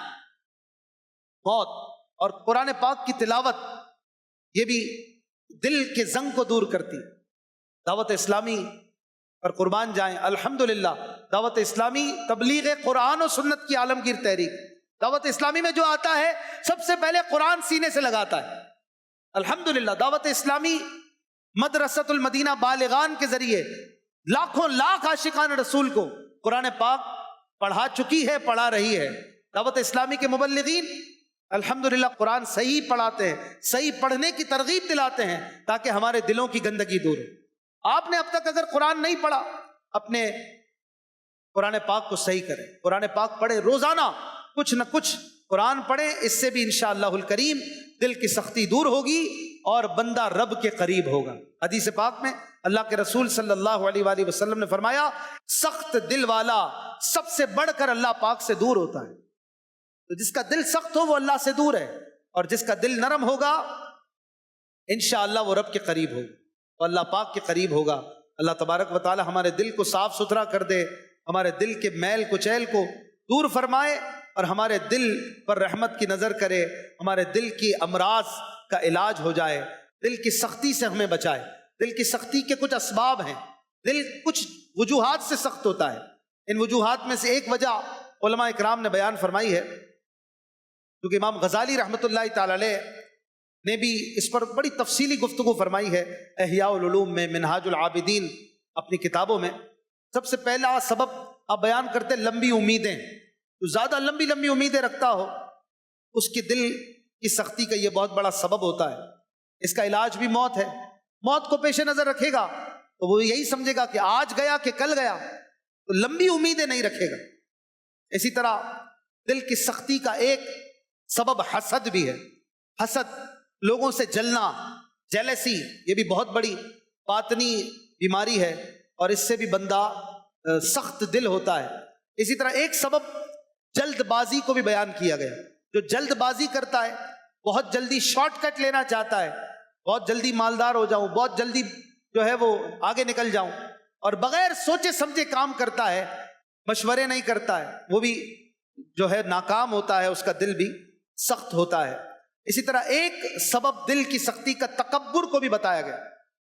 موت اور قرآن پاک کی تلاوت یہ بھی دل کے زنگ کو دور کرتی۔ دعوت اسلامی پر قربان جائیں، الحمدللہ دعوت اسلامی تبلیغ قرآن و سنت کی عالمگیر تحریک۔ دعوت اسلامی میں جو آتا ہے سب سے پہلے قرآن سینے سے لگاتا ہے۔ الحمدللہ دعوت اسلامی مدرسۃ المدینہ بالغان کے ذریعے لاکھوں لاکھ عاشقان رسول کو قرآن پاک پڑھا چکی ہے، پڑھا رہی ہے۔ دعوت اسلامی کے مبلغین الحمدللہ قرآن صحیح پڑھاتے ہیں، صحیح پڑھنے کی ترغیب دلاتے ہیں تاکہ ہمارے دلوں کی گندگی دور ہو۔ آپ نے اب تک اگر قرآن نہیں پڑھا، اپنے قرآن پاک کو صحیح کریں، قرآن پاک پڑھیں، روزانہ کچھ نہ کچھ قرآن پڑھیں، اس سے بھی انشاءاللہ الکریم دل کی سختی دور ہوگی اور بندہ رب کے قریب ہوگا۔ حدیث پاک میں اللہ کے رسول صلی اللہ علیہ وآلہ وسلم نے فرمایا، سخت دل والا سب سے بڑھ کر اللہ پاک سے دور ہوتا ہے۔ تو جس کا دل سخت ہو وہ اللہ سے دور ہے، اور جس کا دل نرم ہوگا انشاءاللہ وہ رب کے قریب ہوگا، اور اللہ پاک کے قریب ہوگا۔ اللہ تبارک و تعالی ہمارے دل کو صاف ستھرا کر دے، ہمارے دل کے میل کچیل کو دور فرمائے، اور ہمارے دل پر رحمت کی نظر کرے، ہمارے دل کی امراض کا علاج ہو جائے، دل کی سختی سے ہمیں بچائے۔ دل کی سختی کے کچھ اسباب ہیں، دل کچھ وجوہات سے سخت ہوتا ہے۔ ان وجوہات میں سے ایک وجہ علماء اکرام نے بیان فرمائی ہے، کیونکہ امام غزالی رحمۃ اللہ تعالی علیہ نے بھی اس پر بڑی تفصیلی گفتگو فرمائی ہے احیاء العلوم میں، منہاج العابدین اپنی کتابوں میں۔ سب سے پہلا سبب آپ بیان کرتے لمبی امیدیں۔ جو زیادہ لمبی لمبی امیدیں رکھتا ہو اس کی دل کی سختی کا یہ بہت بڑا سبب ہوتا ہے۔ اس کا علاج بھی موت ہے۔ موت کو پیش نظر رکھے گا تو وہ یہی سمجھے گا کہ آج گیا کہ کل گیا، تو لمبی امیدیں نہیں رکھے گا۔ اسی طرح دل کی سختی کا ایک سبب حسد بھی ہے۔ حسد، لوگوں سے جلنا، جیلسی، یہ بھی بہت بڑی باطنی بیماری ہے، اور اس سے بھی بندہ سخت دل ہوتا ہے۔ اسی طرح ایک سبب جلد بازی کو بھی بیان کیا گیا۔ جو جلد بازی کرتا ہے، بہت جلدی شارٹ کٹ لینا چاہتا ہے، بہت جلدی مالدار ہو جاؤں، بہت جلدی جو ہے وہ آگے نکل جاؤں، اور بغیر سوچے سمجھے کام کرتا ہے، مشورے نہیں کرتا ہے، وہ بھی جو ہے ناکام ہوتا ہے، اس کا دل بھی سخت ہوتا ہے۔ اسی طرح ایک سبب دل کی سختی کا تکبر کو بھی بتایا گیا۔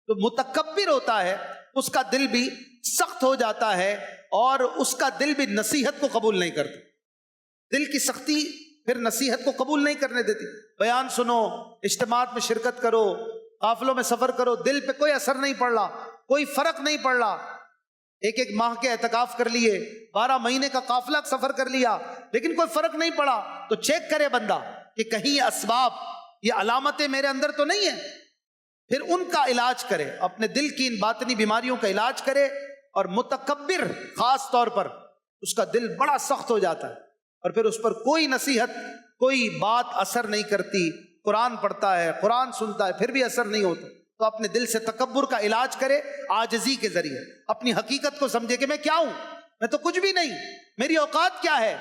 جو متکبر ہوتا ہے اس کا دل بھی سخت ہو جاتا ہے، اور اس کا دل بھی نصیحت کو قبول نہیں کرتا۔ دل کی سختی پھر نصیحت کو قبول نہیں کرنے دیتی۔ بیان سنو، اجتماعات میں شرکت کرو، قافلوں میں سفر کرو، دل پہ کوئی اثر نہیں پڑ رہا، کوئی فرق نہیں پڑ رہا۔ ایک ماہ کے اعتکاف کر لیے، 12 مہینے کا قافلہ سفر کر لیا، لیکن کوئی فرق نہیں پڑا، تو چیک کرے بندہ کہ کہیں اسباب، یہ علامتیں میرے اندر تو نہیں ہیں، پھر ان کا علاج کرے، اپنے دل کی ان باطنی بیماریوں کا علاج کرے۔ اور متکبر خاص طور پر اس کا دل بڑا سخت ہو جاتا ہے، اور پھر اس پر کوئی نصیحت، کوئی بات اثر نہیں کرتی۔ قرآن پڑھتا ہے، قرآن سنتا ہے، پھر بھی اثر نہیں ہوتا۔ تو اپنے دل سے تکبر کا علاج کرے عاجزی کے ذریعے، اپنی حقیقت کو سمجھے کہ میں کیا ہوں، میں تو کچھ بھی نہیں، میری اوقات کیا ہے،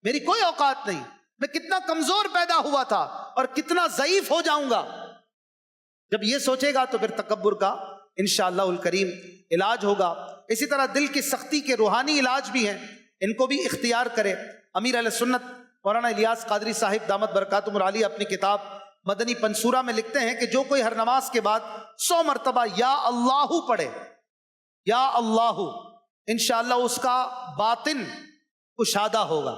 میری کوئی اوقات نہیں، میں کتنا کمزور پیدا ہوا تھا اور کتنا ضعیف ہو جاؤں گا۔ جب یہ سوچے گا تو پھر تکبر کا انشاءاللہ الکریم علاج ہوگا۔ اسی طرح دل کی سختی کے روحانی علاج بھی ہیں، ان کو بھی اختیار کرے۔ امیر اہل سنت مولانا الیاس قادری صاحب دامت برکاتہم العالیہ اپنی کتاب مدنی پنصورہ میں لکھتے ہیں کہ جو کوئی ہر نماز کے بعد 100 مرتبہ یا اللہ پڑھے، یا اللہ، انشاءاللہ اس کا باطن کشادہ ہوگا۔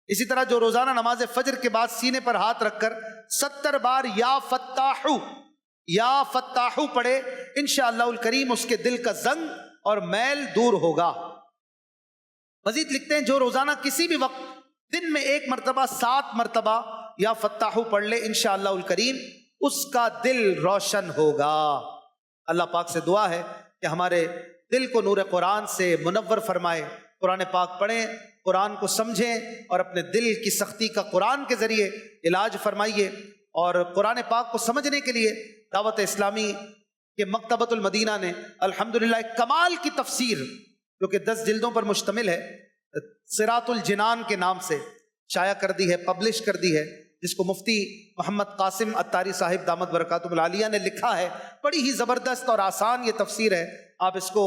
اسی طرح جو روزانہ نماز فجر کے بعد سینے پر ہاتھ رکھ کر 70 بار یا فتاح یا فتاحو پڑھے انشاءاللہ الکریم اس کے دل کا زنگ اور میل دور ہوگا۔ مزید لکھتے ہیں جو روزانہ کسی بھی وقت دن میں 1 مرتبہ 7 مرتبہ یا فتاحو پڑھ لے انشاءاللہ الکریم اس کا دل روشن ہوگا۔ اللہ پاک سے دعا ہے کہ ہمارے دل کو نور قرآن سے منور فرمائے، قرآن پاک پڑھیں، قرآن کو سمجھیں اور اپنے دل کی سختی کا قرآن کے ذریعے علاج فرمائیے۔ اور قرآن پاک کو سمجھنے کے لیے دعوت اسلامی کے مکتبۃ المدینہ نے الحمدللہ ایک کمال کی تفسیر جو کہ 10 جلدوں پر مشتمل ہے، صراط الجنان کے نام سے شائع کر دی ہے، پبلش کر دی ہے، جس کو مفتی محمد قاسم عطاری صاحب دامت برکاتہم العالیہ نے لکھا ہے۔ بڑی ہی زبردست اور آسان یہ تفسیر ہے، آپ اس کو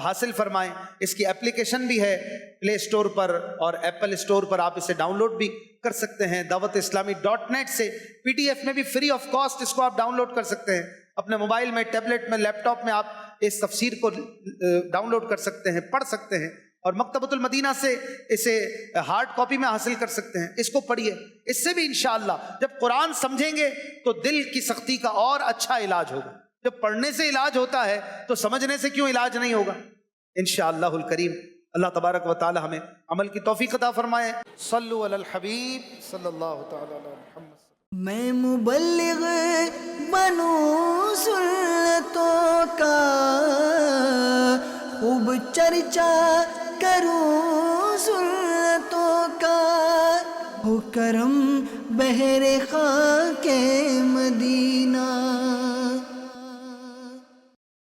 حاصل فرمائیں۔ اس کی اپلیکیشن بھی ہے پلے اسٹور پر اور ایپل اسٹور پر، آپ اسے ڈاؤن لوڈ بھی کر سکتے ہیں۔ دعوت اسلامی .net سے PDF میں بھی فری آف کاسٹ اس کو آپ ڈاؤن لوڈ کر سکتے ہیں، اپنے موبائل میں، ٹیبلٹ میں، لیپ ٹاپ میں آپ اس تفسیر کو ڈاؤن لوڈ کر سکتے ہیں، پڑھ سکتے ہیں، اور مکتبۃ المدینہ سے اسے ہارڈ کاپی میں حاصل کر سکتے ہیں۔ اس کو پڑھیے، اس سے بھی انشاءاللہ جب قرآن سمجھیں گے تو دل کی سختی کا اور اچھا علاج ہوگا۔ جب پڑھنے سے علاج ہوتا ہے تو سمجھنے سے کیوں علاج نہیں ہوگا؟ انشاءاللہ الکریم اللہ تبارک و تعالی ہمیں عمل کی توفیق عطا فرمائے۔ صلو علی الحبیب صلی اللہ تعالی علی محمد۔
میں مبلغ بنوں سنتوں کا، خوب چرچا کروں سنتوں کا، ہو کرم بہر خاک